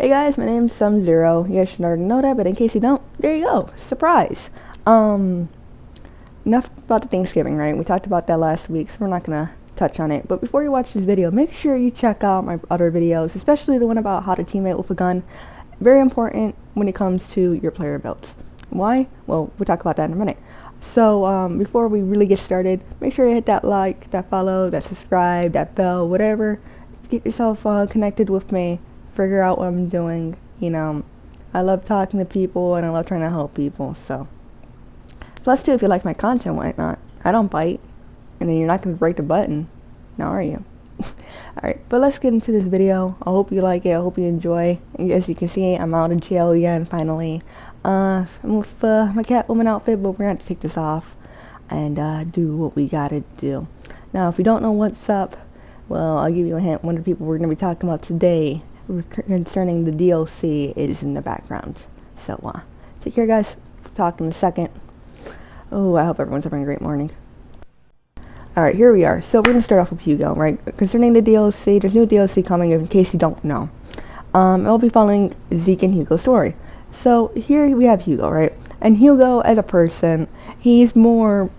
Hey guys, my name's Zero. You guys should already know that, but in case you don't, there you go. Surprise. Enough about the Thanksgiving, right? We talked about that last week, so we're not gonna touch on it. But before you watch this video, make sure you check out my other videos, especially the one about how to teammate with a gun. Very important when it comes to your player builds. Why? Well, we'll talk about that in a minute. So, before we really get started, make sure you hit that like, that follow, that subscribe, that bell, whatever. Get yourself connected with me. Figure out what I'm doing. You know, I love talking to people and I love trying to help people. So plus too, if you like my content, why not? I don't bite, and then you're not gonna break the button, now are you? Alright, but let's get into this video. I hope you like it. I hope you enjoy. And as you can see, I'm out of jail again finally. I'm with my Catwoman outfit, but we're gonna have to take this off and do what we gotta do. Now, if you don't know what's up, well, I'll give you a hint. One of the people we're gonna be talking about today concerning the DLC is in the background. So, take care, guys. Talk in a second. Oh, I hope everyone's having a great morning. Alright, here we are. So, we're going to start off with Hugo, right? Concerning the DLC, there's new DLC coming in case you don't know. I'll be following Zeke and Hugo's story. So, here we have Hugo, right? And Hugo, as a person, he's more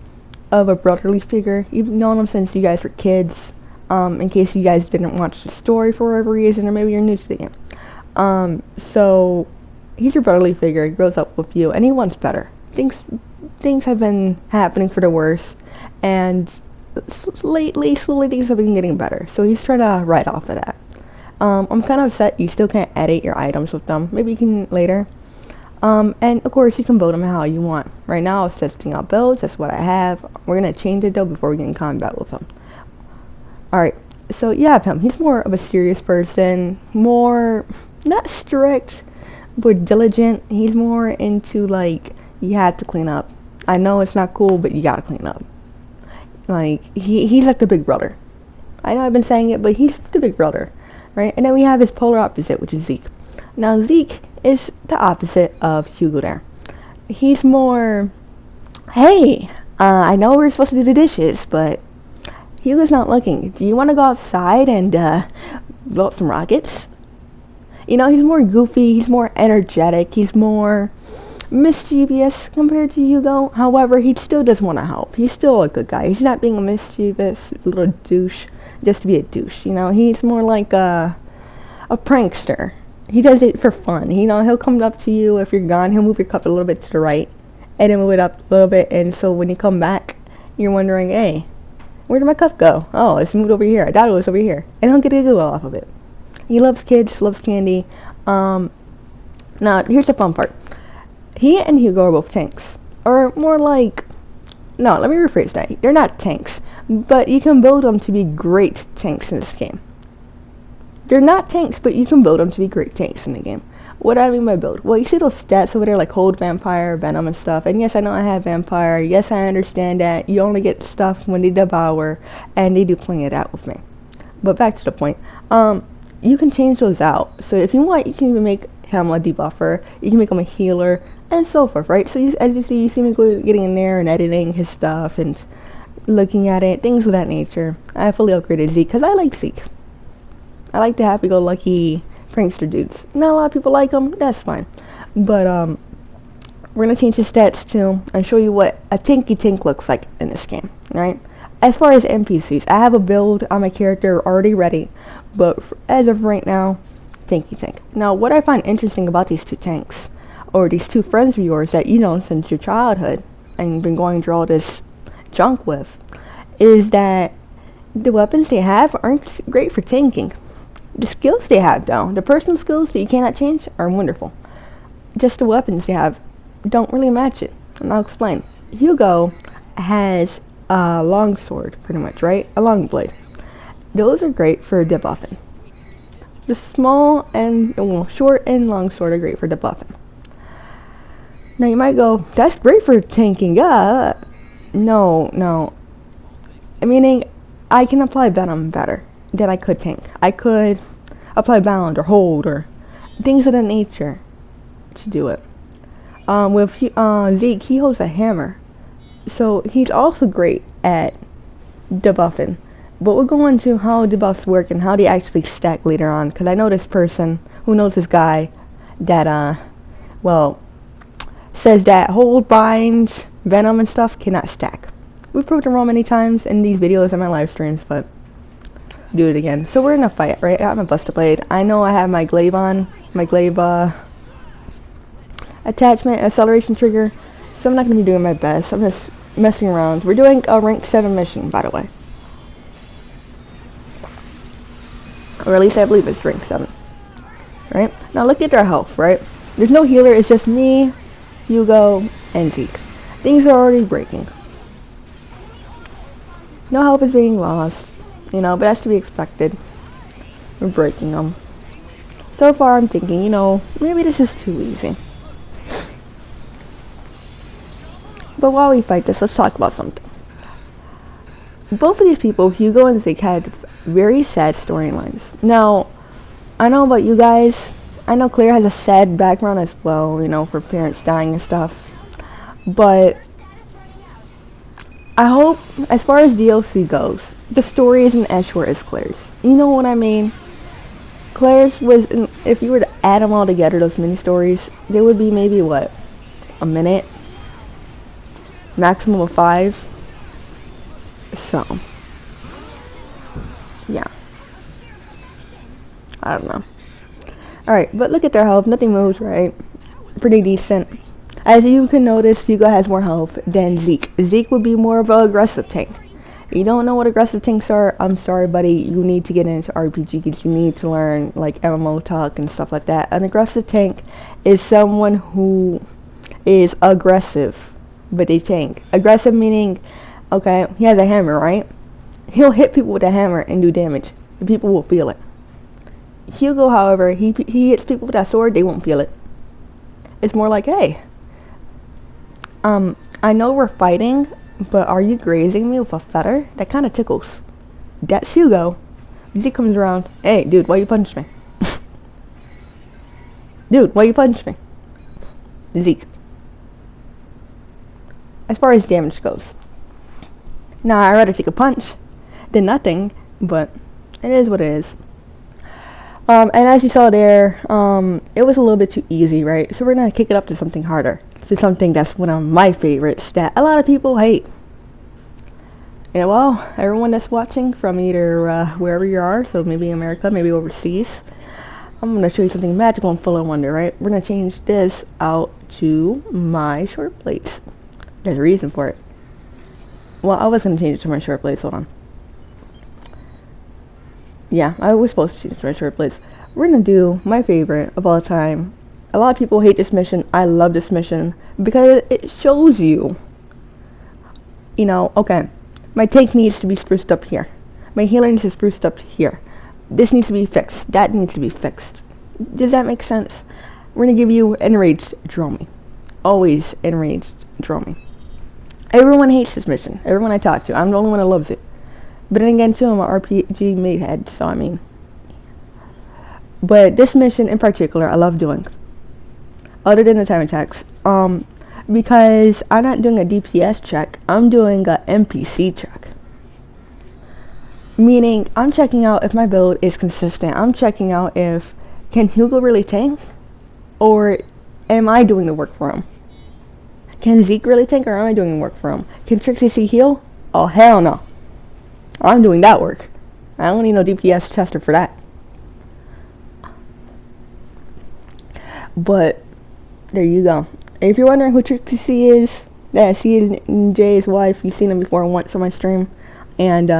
of a brotherly figure. You've known him since you guys were kids. In case you guys didn't watch the story for whatever reason, or maybe you're new to the game. So he's your brotherly figure. He grows up with you, and he wants better. Things have been happening for the worse, and slowly things have been getting better. So he's trying to ride off of that. I'm kind of upset you still can't edit your items with them. Maybe you can later. And of course you can build them how you want. Right now I was testing out builds. That's what I have. We're gonna change it though before we get in combat with them. Alright, so you have him. He's more of a serious person, more, not strict, but diligent. He's more into, like, you have to clean up. I know it's not cool, but you gotta clean up. Like, he's like the big brother. I know I've been saying it, but he's the big brother, right? And then we have his polar opposite, which is Zeke. Now, Zeke is the opposite of Hugo there. He's more, hey, I know we're supposed to do the dishes, but Hugo's not looking. Do you want to go outside and blow up some rockets? You know, he's more goofy, he's more energetic, he's more mischievous compared to Hugo. However, he still does want to help. He's still a good guy. He's not being a mischievous little douche just to be a douche. You know, he's more like a prankster. He does it for fun. You know, he'll come up to you if you're gone. He'll move your cup a little bit to the right and then move it up a little bit. And so when you come back, you're wondering, hey, where did my cup go? Oh, it's moved over here. I thought it was over here. And he'll get a giggle off of it. He loves kids, loves candy. Now, here's the fun part. He and Hugo are both tanks. Or more like, no, let me rephrase that. They're not tanks. But you can build them to be great tanks in this game. They're not tanks, but you can build them to be great tanks in the game. What do I mean by build? Well, you see those stats over there like hold vampire, venom and stuff. And yes, I know I have vampire. Yes, I understand that. You only get stuff when they devour. And they do plenty of that with me. But back to the point. You can change those out. So if you want, you can even make him a debuffer. You can make him a healer. And so forth, right? So as you see me getting in there and editing his stuff. And looking at it. Things of that nature. I fully upgraded Zeke. Because I like Zeke. I like the happy-go-lucky prankster dudes. Not a lot of people like them, that's fine. But we're gonna change his stats too and show you what a tanky tank looks like in this game, right? As far as NPCs, I have a build on my character already ready, but as of right now, tanky tank. Now, what I find interesting about these two tanks, or these two friends of yours that you know since your childhood and you've been going through all this junk with, is that the weapons they have aren't great for tanking. The skills they have, though, the personal skills that you cannot change, are wonderful. Just the weapons they have don't really match it. And I'll explain. Hugo has a long sword, pretty much, right? A long blade. Those are great for debuffing. The small and, well, short and long sword are great for debuffing. Now you might go, that's great for tanking, No. Meaning, I can apply venom better than I could tank. I could apply bound or hold or things of that nature to do it. With Zeke, he holds a hammer, so he's also great at debuffing. But we'll go into how debuffs work and how they actually stack later on, because I know this person who knows this guy that well, says that hold, bind, venom and stuff cannot stack. We've proved it wrong many times in these videos and my live streams, but do it again. So we're in a fight, right? I have my Buster Blade. I know I have my glaive on, my glaive attachment, acceleration trigger, so I'm not going to be doing my best. I'm just messing around. We're doing a rank 7 mission, by the way. Or at least I believe it's rank 7. Right? Now look at their health, right? There's no healer, it's just me, Hugo, and Zeke. Things are already breaking. No help is being lost, you know, but that's to be expected. We're breaking them. So far I'm thinking, you know, maybe this is too easy. But while we fight this, let's talk about something. Both of these people, Hugo and Zeke, had very sad storylines. Now, I know about you guys. I know Claire has a sad background as well, you know, for parents dying and stuff. But I hope, as far as DLC goes, the story isn't as short as Claire's. You know what I mean? Claire's was, if you were to add them all together, those mini stories, there would be maybe, what, a minute? Maximum of 5. So, yeah. I don't know. Alright, but look at their health. Nothing moves, right? Pretty decent. As you can notice, Hugo has more health than Zeke. Zeke would be more of an aggressive tank. If you don't know what aggressive tanks are, I'm sorry, buddy. You need to get into RPG because you need to learn, like, MMO talk and stuff like that. An aggressive tank is someone who is aggressive, but they tank. Aggressive meaning, okay, he has a hammer, right? He'll hit people with a hammer and do damage. And people will feel it. Hugo, however, he hits people with that sword, they won't feel it. It's more like, hey, I know we're fighting, but are you grazing me with a feather? That kind of tickles. That's Hugo. Zeke comes around, hey, dude, why you punch me? Dude, why you punch me? Zeke. As far as damage goes. Now, I'd rather take a punch than nothing, but it is what it is. And as you saw there, it was a little bit too easy, right? So we're going to kick it up to something harder. To something that's one of my favorites that a lot of people hate. And well, everyone that's watching from either wherever you are, so maybe America, maybe overseas, I'm going to show you something magical and full of wonder, right? We're going to change this out to my short blades. There's a reason for it. Well, I was going to change it to my short blades, hold on. Yeah, I was supposed to change my short blades. We're going to do my favorite of all time. A lot of people hate this mission. I love this mission because it shows you, you know, okay, my tank needs to be spruced up here. My healer needs to be spruced up here. This needs to be fixed. That needs to be fixed. Does that make sense? We're going to give you enraged Dromy. Always enraged Dromy. Everyone hates this mission. Everyone I talk to. I'm the only one that loves it. But then again, too, I'm an RPG meathead, so I mean. But this mission in particular, I love doing. Other than the time attacks. Because I'm not doing a DPS check. I'm doing a NPC check. Meaning, I'm checking out if my build is consistent. I'm checking out if, can Hugo really tank? Or am I doing the work for him? Can Zeke really tank, or am I doing the work for him? Can Trixie heal? Oh, hell no. I'm doing that work. I don't need no DPS tester for that. But there you go. If you're wondering who Trixie is, yeah, she is Jay's wife. You've seen him before once on my stream. And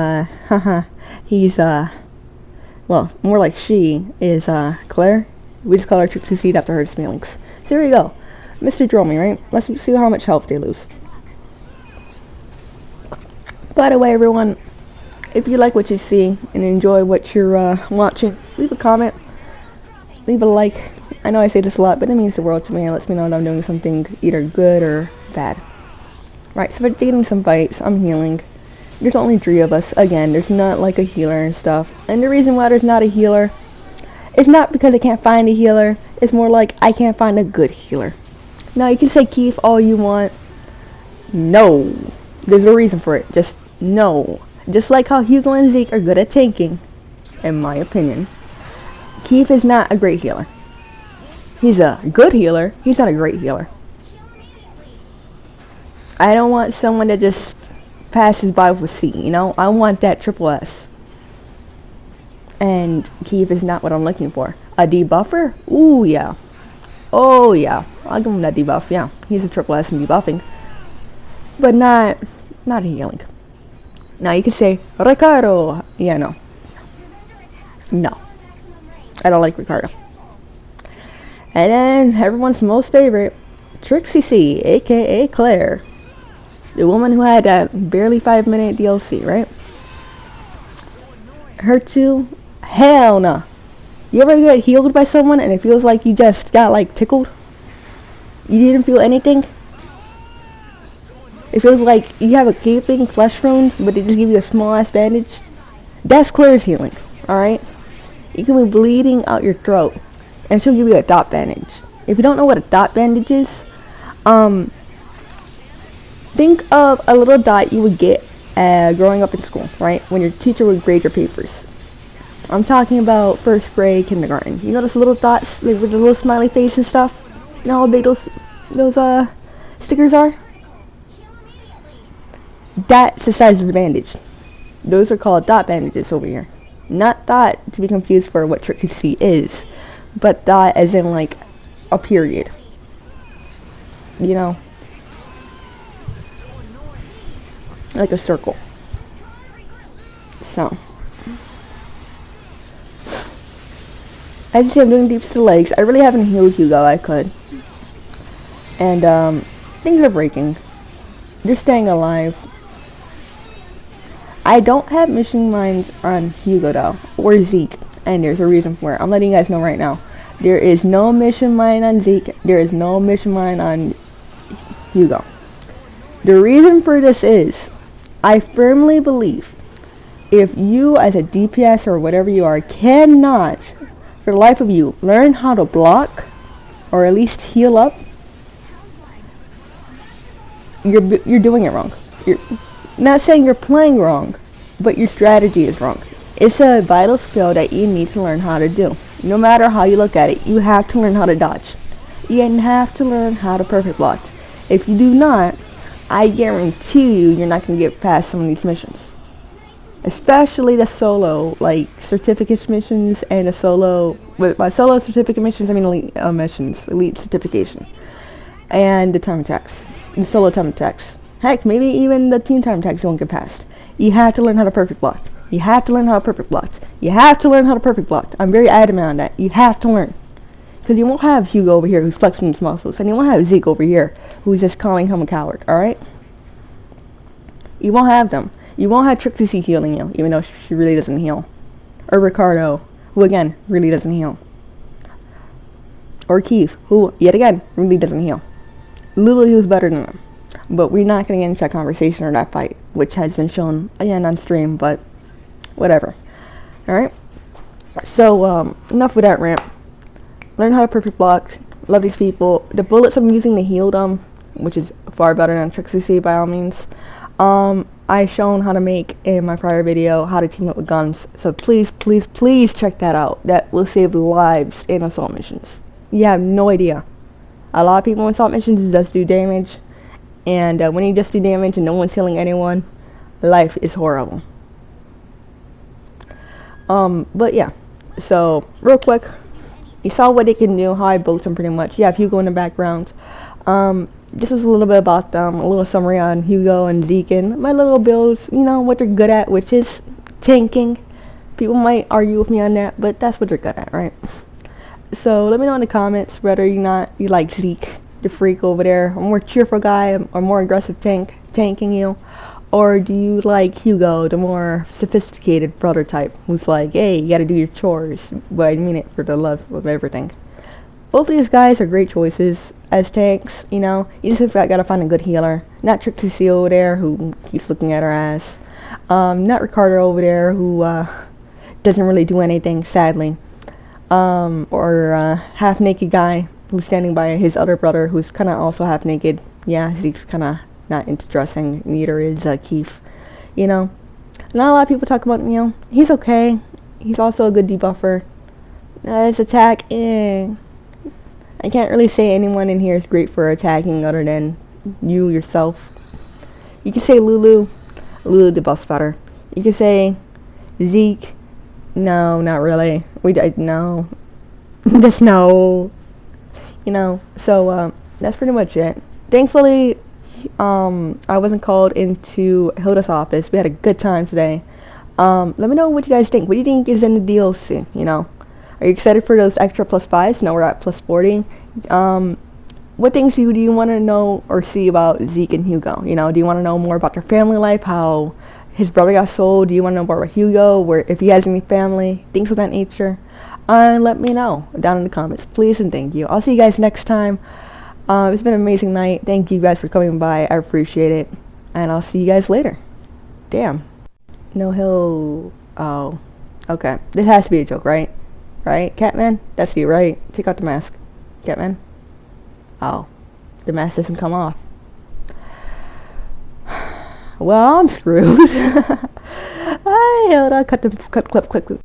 he's well, more like she is Claire. We just call her Trixie after her feelings. So here we go. Mr. Dromy, right? Let's see how much health they lose. By the way, everyone, if you like what you see and enjoy what you're watching, leave a comment, leave a like. I know I say this a lot, but it means the world to me. It lets me know that I'm doing something either good or bad. Right, so if I'm getting some bites, I'm healing. There's only 3 of us. Again, there's not like a healer and stuff. And the reason why there's not a healer, it's not because I can't find a healer. It's more like I can't find a good healer. Now, you can say Keith all you want. No. There's a reason for it. Just no. just like how Hugo and Zeke are good at tanking, in my opinion, Keith is not a great healer. He's a good healer, he's not a great healer. I don't want someone that just passes by with C, you know? I want that triple S. And Keith is not what I'm looking for. A debuffer? Ooh, yeah. Oh, yeah. I'll give him that debuff, yeah. He's a triple S in debuffing. But not healing. Now you could say, Ricardo. Yeah, no. No. I don't like Ricardo. And then, everyone's most favorite, Trixie C, aka Claire. The woman who had that barely 5-minute DLC, right? Her too? Hell no. You ever get healed by someone and it feels like you just got like tickled? You didn't feel anything? It feels like you have a gaping flesh wound, but they just give you a small ass bandage? That's Claire's healing, alright? You can be bleeding out your throat, and she'll give you a dot bandage. If you don't know what a dot bandage is, think of a little dot you would get growing up in school, right? When your teacher would grade your papers. I'm talking about first grade, kindergarten. You know those little dots, like with the little smiley face and stuff? You know how big those stickers are? That's the size of the bandage. Those are called dot bandages over here. Not dot to be confused for what Trixie is, but dot as in like a period. You know? Like a circle. So. As you see, I'm doing deep to the legs. I really haven't healed Hugo. I could. And, things are breaking. They're staying alive. I don't have mission mines on Hugo, though. Or Zeke. And there's a reason for it. I'm letting you guys know right now. There is no mission mine on Zeke. There is no mission mine on Hugo. The reason for this is, I firmly believe, if you as a DPS or whatever you are cannot, for the life of you, learn how to block, or at least heal up, you're doing it wrong. You're not saying you're playing wrong, but your strategy is wrong. It's a vital skill that you need to learn how to do. No matter how you look at it, you have to learn how to dodge. You have to learn how to perfect block. If you do not, I guarantee you're not going to get past some of these missions. Especially the solo, like, certificate missions and the solo, by solo certificate missions, I mean elite missions, elite certification. And the time attacks, the solo time attacks. Heck, maybe even the team time attacks you won't get past. You have to learn how to perfect block. You have to learn how to perfect block. You have to learn how to perfect block. I'm very adamant on that. You have to learn. Because you won't have Hugo over here who's flexing his muscles, and you won't have Zeke over here who's just calling him a coward, alright? You won't have them. You won't have Trixie C healing you, even though she really doesn't heal. Or Ricardo, who again, really doesn't heal. Or Keith, who, yet again, really doesn't heal. Literally who's better than them. But we're not going to get into that conversation or that fight, which has been shown, again, on stream, but whatever. Alright? So, enough with that rant. Learn how to perfect block. Love these people. The bullets I'm using to heal them, which is far better than Trixie C by all means. I've shown how to make in my prior video how to team up with guns, so please check that out. That will save lives in assault missions. You have no idea. A lot of people in assault missions just do damage, and when you just do damage and no one's healing anyone, life is horrible. But yeah, so real quick, you saw what they can do, how I built them pretty much. You have Hugo in the background. This was a little bit about them, a little summary on Hugo and Zeke and my little builds, you know, what they're good at, which is tanking. People might argue with me on that, but that's what they're good at, right? So let me know in the comments whether you like Zeke, the freak over there, a more cheerful guy, or more aggressive tanking you, or do you like Hugo, the more sophisticated brother type, who's like, hey, you gotta do your chores, but I mean it for the love of everything. Both of these guys are great choices as tanks, you know. You just gotta find a good healer. Not Trixie C over there, who keeps looking at her ass. Not Ricardo over there, who doesn't really do anything, sadly. Or half-naked guy who's standing by his other brother, who's kind of also half-naked. Yeah, Zeke's kind of not into dressing. Neither is Keith. You know, Not a lot of people talk about, he's okay. He's also a good debuffer. His attack, I can't really say anyone in here is great for attacking other than you yourself. You can say Lulu debuffs better. You can say Zeke. No, not really. No. Just no. So that's pretty much it. Thankfully, I wasn't called into Hilda's office. We had a good time today. Let me know what you guys think. What do you think is in the DLC? Are you excited for those extra +5s? Now we're at +40. What things do you want to know or see about Zeke and Hugo? Do you want to know more about their family life? How his brother got sold? Do you want to know more about Hugo? If he has any family? Things of that nature. Let me know down in the comments, please and thank you. I'll see you guys next time. It's been an amazing night. Thank you guys for coming by. I appreciate it. And I'll see you guys later. Damn. No, oh. Okay. This has to be a joke, right? Right? Catman? That's you, right? Take out the mask. Catman? Oh. The mask doesn't come off. Well, I'm screwed. Hold on. Cut clip.